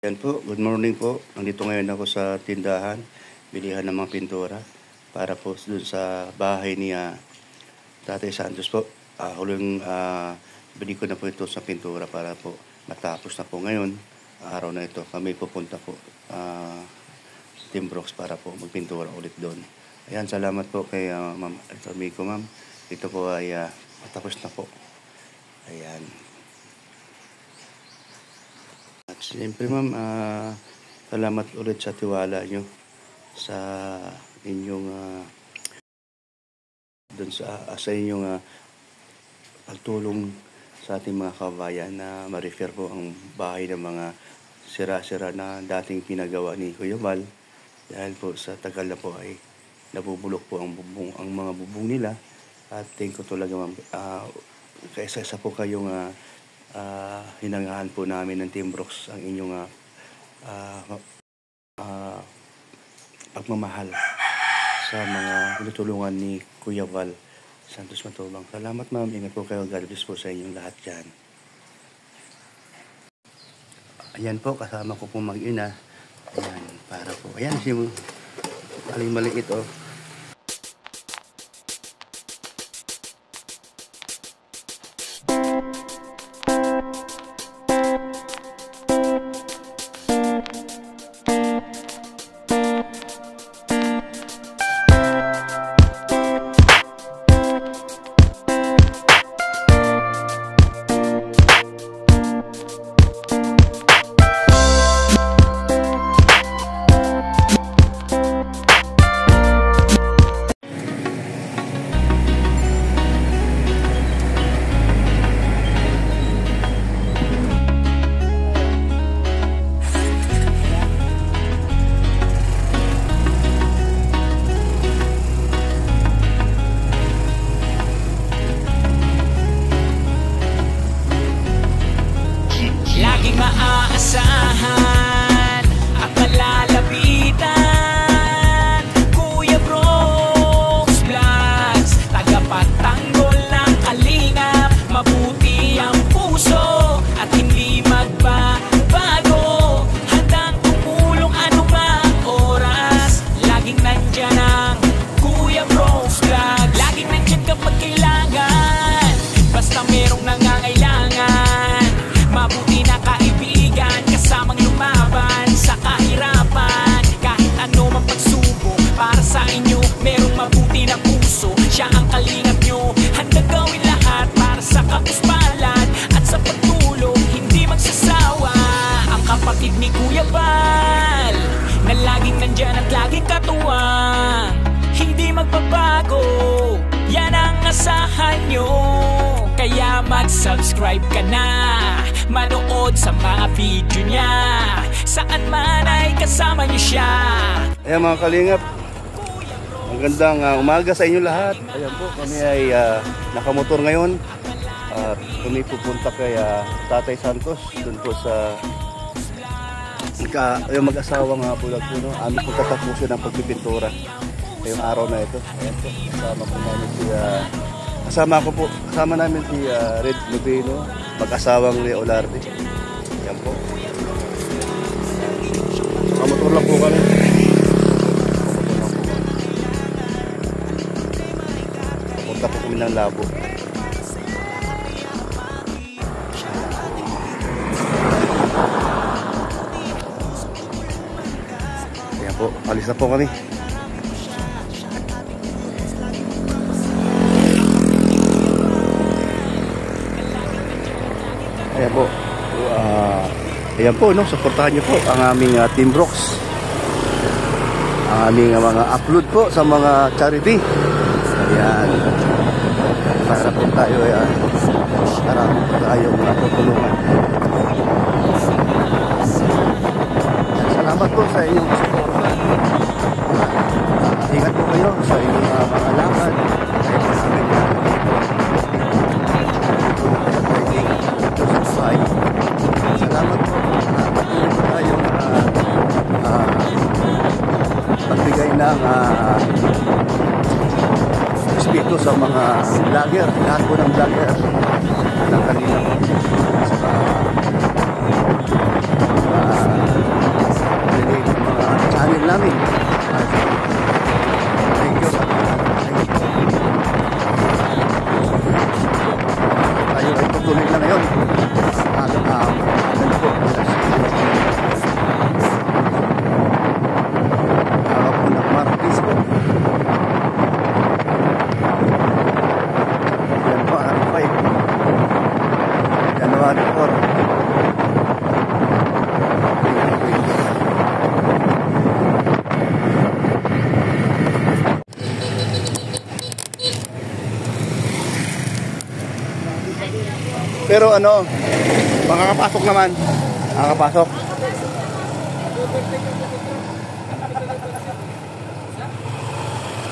Yan po, good morning po. Nandito ngayon ako sa tindahan, bilihan ng mga pintura para po dun sa bahay ni Tatay Santos po. Huling bili ko na po ito sa pintura para po matapos na po ngayon. Araw na ito, kami pupunta po Timbrox para po magpintura ulit doon. Ayan, salamat po kay Ma'am Miko, ma'am. Ito po ay matapos na po. Ayan. At siyempre ma'am, salamat ulit sa tiwala nyo sa inyong doon sa inyong pagtulong sa ating mga kabayan na ma-refer po ang bahay ng mga sira-sira na dating pinagawa ni Kuya Val. Dahil po sa tagal na po ay nabubulok po ang mga bubong nila. At tingin ko talaga ma'am, kaisa-isa po kayong hinangahan po namin ng Timbrox ang inyong pagmamahal sa mga tinutulungan ni Kuya Val Santos Matubang. Salamat ma'am, ingat po kayo, God bless po sa inyong lahat dyan. Ayan po, kasama ko po mag-ina. Ayan, para po, ayan si aling maliit oh. Maaasahan at malalapitan, Kuya Brox Vlogs, tagapagtanggol ng kalingap. Mabuti ang puso at hindi magbabago, handang tumulong anumang oras. Laging nandyan ang Kuya Brox Vlogs, laging nandyan kapag kailangan, basta merong nangangailangan. Mabuti na kaibigan, kasamang lumaban sa kahirapan. Kahit ano mang pagsubok, para sa inyo merong mabuti na puso. Siya ang kalingap nyo, handa gawin lahat para sa kapuspalad at sa pagtulong, hindi magsasawa. Ang kapatid ni Kuya Val, na laging nandyan at laging katuwang, hindi magbabago, yan ang asahan nyo. Kaya mag-subscribe ka na, manood sa mga video niya, saan man ay kasama niyo siya. Ayan mga kalingap, magandang umaga sa inyo lahat. Ayan po, kami ay nakamotor ngayon. Kami pupunta kay Tatay Santos, dun po sa yung mag-asawa nga po lang po, no? Amin po tatapusin ang pagpipintura ngayong araw na ito. Ayan po, kasama namin si Red Lubino, mag-asawang Leo Olardi. Yan po. Mamotor lang po kami. Punta po kami ng Labo. Yan po, alis na po kami. Ayan po. Ayan po, no? Suportahan nyo po ang aming Timbrox. Ang aming mga upload po sa mga charity. Ayan. Para po tayo matutulungan. Salamat po sa inyong suporta. Ingat po kayo sa inyong mga lakad. Salamat po. Patuloy po tayong pagbigay ng respeto sa mga vlogger, lahat po ng vlogger ng kanila po. channel namin. Thank you. Tayo ay tutuloy na ngayon. Ano po? Araw po ng Martes po. Yan po, araw 5. January 4. Pero ano, makakapasok naman. Makakapasok.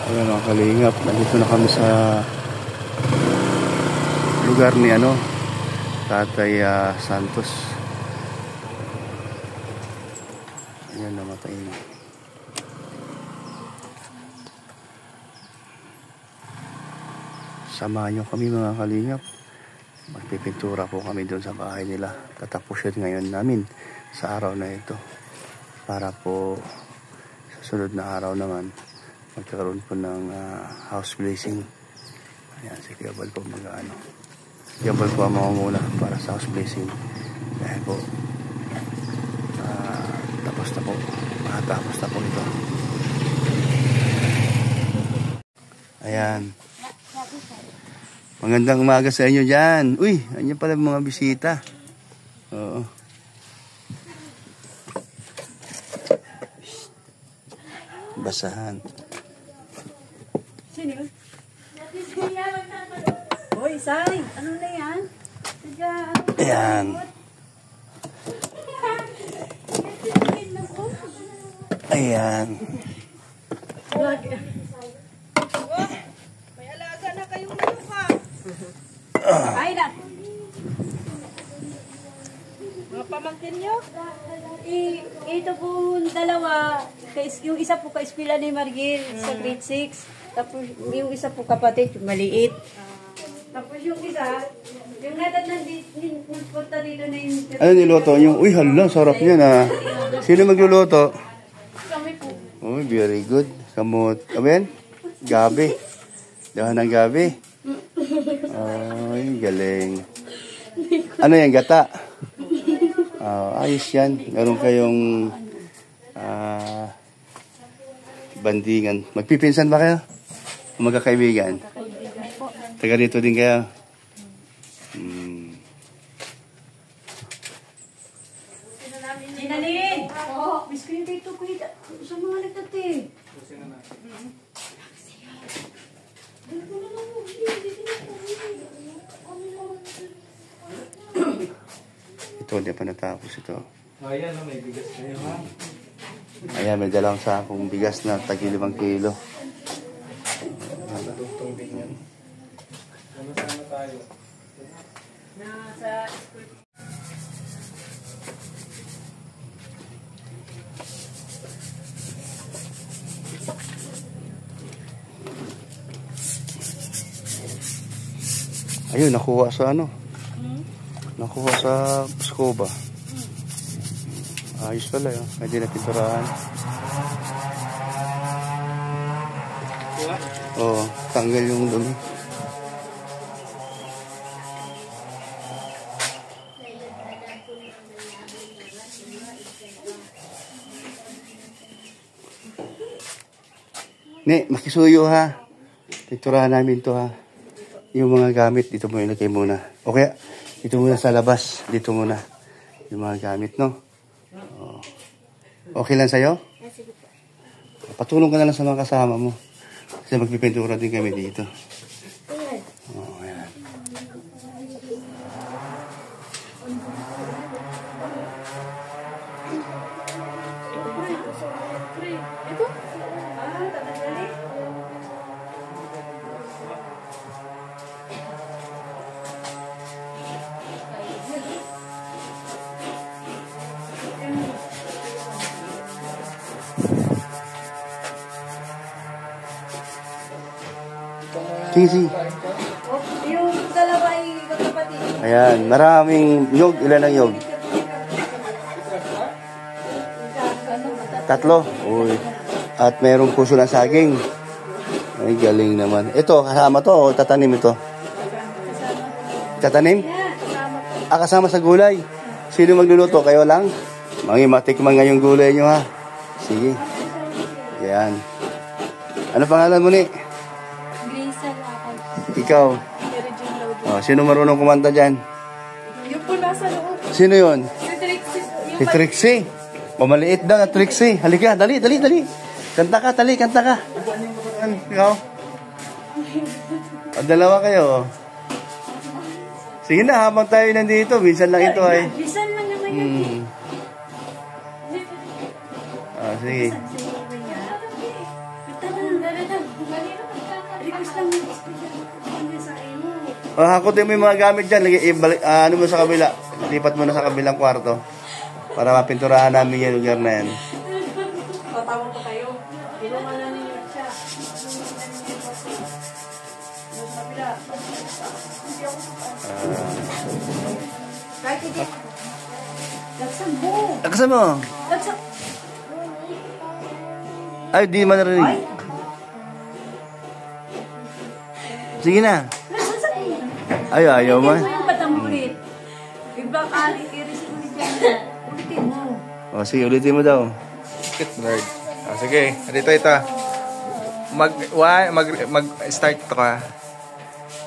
Ayan mga kalingap, nandito na kami sa lugar ni Tatay Santos. Ayan, namatay na. Samahan nyo kami mga kalingap. Magpipintura po kami doon sa bahay nila. Tatapusin ngayon namin sa araw na ito. Para po sa sunod na araw naman magkaroon po ng house blessing. Ayan, si Kuya Bal po Kuya Bal po ang mamumula para sa house blessing. Dahil po tapos na po. Matapos na po ito. Ayan. Magandang umaga sa inyo dyan. Uy, anyan pala mga bisita. Oo. Basahan. Sino yun? Hoy, Sai, ano na yan? Ayan. Ayan. May alaga na kayong luka. Ay na. Mga pamangkin nyo? Ito po dalawa. Yung isa po ka-eskwela ni Margil sa grade 6. Tapos yung isa po kapatid, maliit. Tapos yung isa, yung nagpunta dito na yung... Ano niluto nyo? Uy, hala, sarap yan Sino magluluto? Kami po. Uy, very good. Kamot. Aben? Gabi. Dahan ng gabi. Ay, galing. Ano yan, gata? Ayos yan. Meron kayong bandingan. Magpipinsan ba kayo? O magkakaibigan? Taga dito din kayo? Sinalin! Oo. Miss ko yung dito ko sa mga nagtati. Ito, hindi pa natapos ito. Ayan, may bigas kayo ha. Ayan, may dalang sakong bigas na tagi 5 kilo. Dugtong din yan. Sama-sama tayo. Nasa school. Ayun, nakuha sa Nakuha sa scoba. Ayos pala yun. Hindi na pinturahan. Oo, tanggal yung dumi. Ne, makisuyo ha. Pinturahan namin to ha. Yung mga gamit, dito mo ilagay muna. Okay, dito muna sa labas. Dito muna. Yung mga gamit, no? Oh. Okay lang sa'yo? Patulong ka na lang sa mga kasama mo. Kasi magpipintura din kami dito. Oh, ayan. Ito? Tatanggalin? Sige. Yung dalawa ay magkapatid. Ayan, maraming yog. Ilan ang yog? Tatlo. Uy. At mayroong puso ng saging. Ay, galing naman. Ito, kasama to o tatanim ito? Tatanim? Kasama sa gulay. Sino magluluto? Kayo lang? Matikman nga yung gulay nyo ha. Sige. Yan. Ano pangalan mo ni? Grace Lakay. Ikaw? Oh, sino marunong kumanta dyan? Yung po nasa loob. Sino yun? Yung Trixie. Si Trixie. Pamaliit daw na Trixie. Halika, dali. Kanta ka, kanta ka. Ikaw? Dalawa kayo. Sige na, habang tayo nandito. Minsan lang ito ay. Bisan lang naman yun. Sige. Hakutin mo yung mga gamit dyan. Ano mo sa kabila. Lipat mo na sa kabilang kwarto. Para mapinturahan namin yung lugar na yan. Patawag ko kayo. Ginawa na ninyo siya. Kahit hindi. Laksan mo. Laksan mo. Laksan. Ay, di man narinig. Sige na. Ay, ayaw mo. Ulitin mo yung batang ulit. Ibang iris ulit yan. Ulitin mo. O, sige, ulitin mo daw. Nerd. Sige, dito ito. Mag-start ito ka.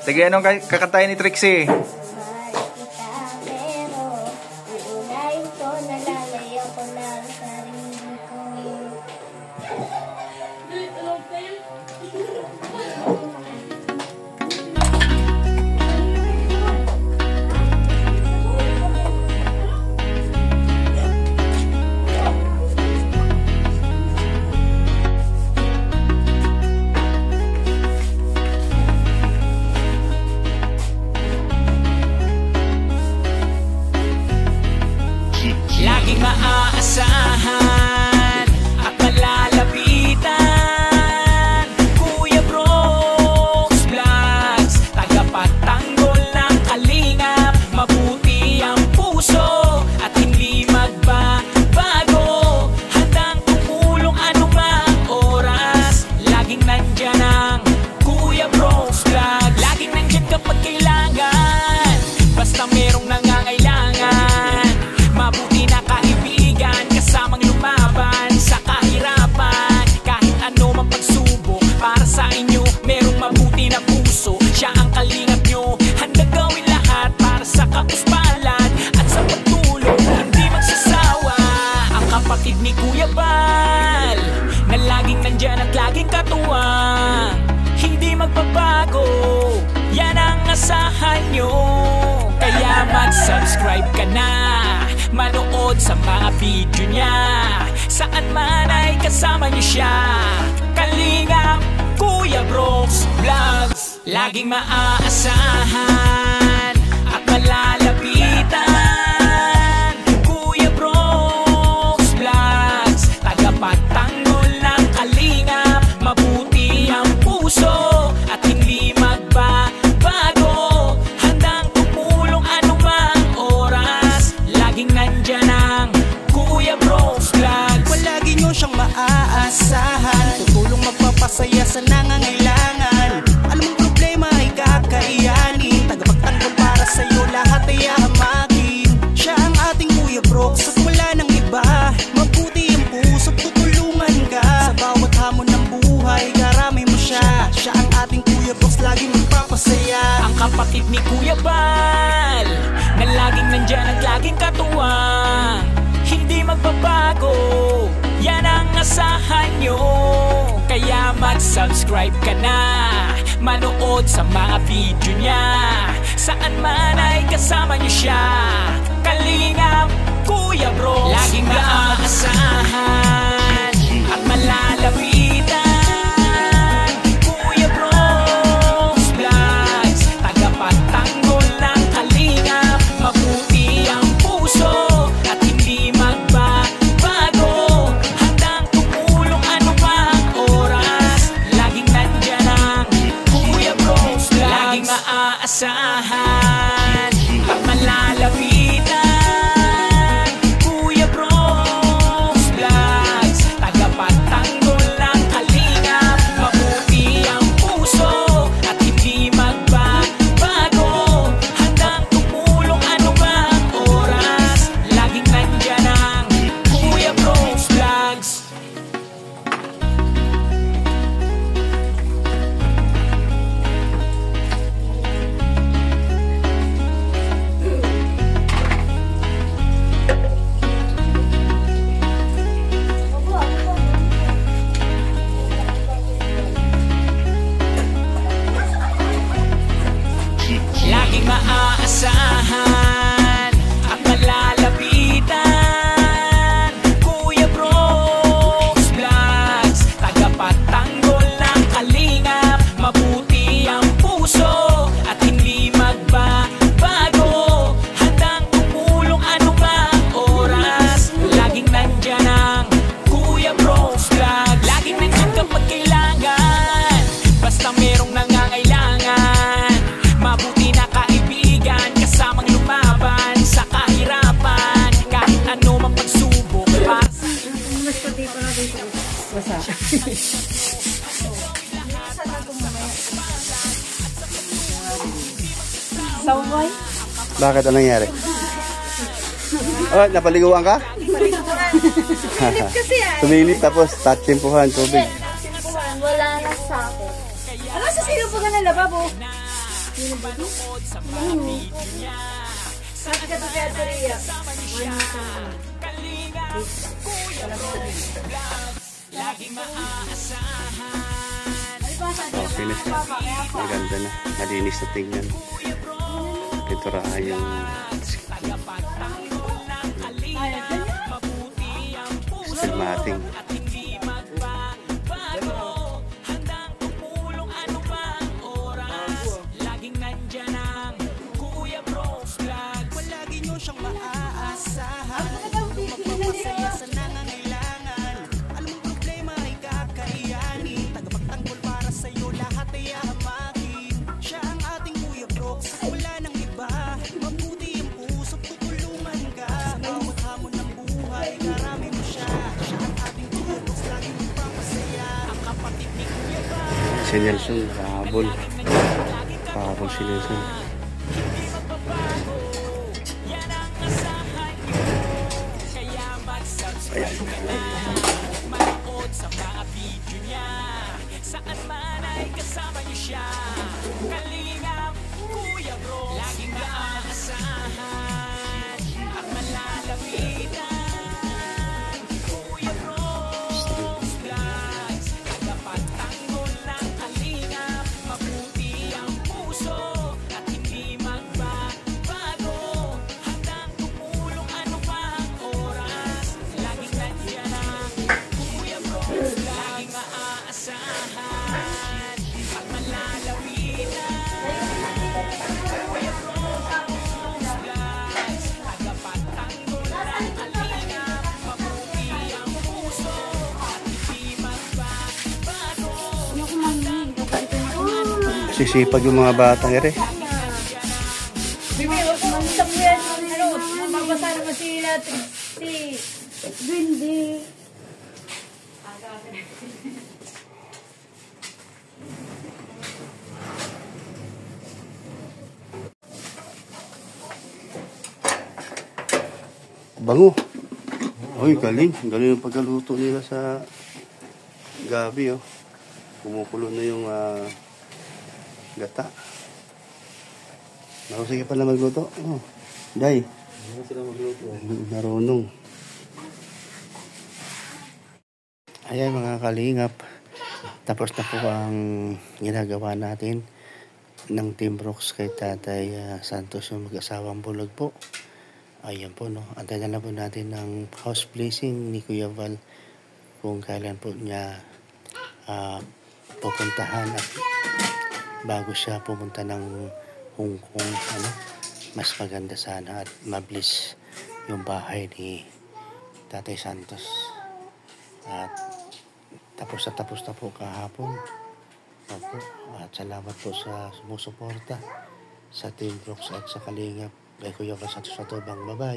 Sige, anong kakantahin ni Trixie? Laging maaasahan at malalapitan. Kuya Brooks Vlogs, tagapagtanggol ng kalingap. Mabuti ang puso at hindi magbabago. Handang tumulong anumang oras. Laging nandyan ang Kuya Brooks Vlogs. Laging nandyan kapag kailangan. Basta merong nangangailangan. Mabuti na kaibigan, kasamang lumaban sa kahirapan. Kahit ano mang pagsubok, para sa inyo merong mabuti na puso. Siya ang kalingap nyo, handang gawin lahat para sa kapuspalan at sa pagtulong, hindi magsasawa. Ang kapatid ni Kuya Bal, na laging nandyan at laging katuwang, hindi magbabago, yan ang asahan nyo. Kaya mag-subscribe ka na, manood sa mga video niya. Saan man ay kasama niyo siya. Kalingap, Kuya Brooks Vlogs. Laging maaasahan at malalapitan. Kuya Brooks Vlogs, tagapagtanggol ng kalingap. Mabuti ang puso at hindi magbabago. Handang tumulong anumang oras. Laging nandyan ang Kuya Brooks Vlogs. Palagi nyo siyang maaasahan, tutulong magpapasaya sa nangangailangan. Alam mong problema ay kakayanin, tagapagtanggol para sa'yo lahat ay hamakin. Siya ang ating Kuya Brooks at wala nang iba. Mabuti ang puso, tutulungan ka sa bawat hamon ng buhay, karami mo siya. Siya ang ating Kuya Brooks, lagi magpapasaya. Ang kapatid ni Kuya Bal, na laging nandyan at laging katuwang, hindi magbabago, yan ang asahan nyo. Kaya mag-subscribe ka na, manood sa mga video niya. Saan man ay kasama nyo siya. Kalingap, Kuya Brooks, laging maaasahan at malalapitan. Kuya Brooks Vlogs, tagapagtanggol ng kalingap. Mabuti ang puso at hindi magbabago. Handang tumulong anumang oras. Laging nandyan ang Kuya Brooks Vlogs. Laging maaasahan at malalapitan. Kuya Brooks Vlogs, maaasahan at malalapitan. Kuya Brooks Vlogs, tagapagtanggol ng kalingap. Mabuti ang puso at hindi magbabago. Handang tumulong anumang oras. Laging nandyan ang Kuya Brooks Vlogs. Laging nandyan kapag kailangan, basta merong nangangailangan. Mabuti na kaibigan, kasamang lumaban sa kahirapan. Kahit ano mang pagsubok para sa Mas pati pa na dito. Basa. Saway? Bakit? Anong nangyari? Oh, napaliguan ka? Silip kasi ah. Tumilip tapos tatsimpuhan tubig. Wala na sa akin. Ano sa sinupugan ng lababo? Sabi ka to kaya Teria. Okay na siya. Maganda na. Malinis na tingnan. Piturahan yung stigmating. Palagi nyo siyang maaasahan. Tutulong magpapasaya sa nangangailangan. Alam mong problema ay kakayanin. Tagapagtanggol para sa'yo, lahat ay hamakin. Siya ang ating Kuya Brooks, wala nang iba. Mabuti ang puso, tutulungan ka. Bawat hamon ng buhay, karami mo siya. Siya ang ating Kuya Brooks, laging magpapasaya. Ang kapatid ni Kuya ba? Si Nelson, kahabol. Kahabol si Nelson. Ayan. manood sa mga video niya. Saan man ay kasama niyo siya. Kalingap, Kuya Bro, laging maaasahan at malalapitan. Kuya Bros Vlogs, tagapagtanggol ng kalingap. Mabuti ang puso at hindi magbabago. Handang tumulong anumang oras. Laging nandiyan ang Kuya Bros, laging maaasahan at malalapitan. Kuya Bros Vlogs, tagapagtanggol ng kalingap. Mabuti ang puso at hindi magbabago. Sisipag yung mga batang ere. Bibi, huwag mo sa buyan. Ano, mababasa naman sila. Si Windy. Bango. Uy, galing. Galing yung pagkaluto nila sa gabi, oh. Kumukulo na yung gata. Marunong ka pala magluto. Oh, Day. Marunong. Ayan mga kalingap. Tapos na po ang ginagawa natin ng Team Brooks kay Tatay Santos, yung mag-asawang bulag po. Ayan po, no. Antayin na lang po natin ang house blessing ni Kuya Val kung kailan po niya pupuntahan at bago siya pumunta ng Hong Kong, ano, mas maganda sana at mabilis yung bahay ni Tatay Santos. At tapos na po kahapon. Opo. At salamat po sa sumusuporta sa Team Brooks at sa Kalingap kay Kuya Val Santos Atubang. Bye-bye.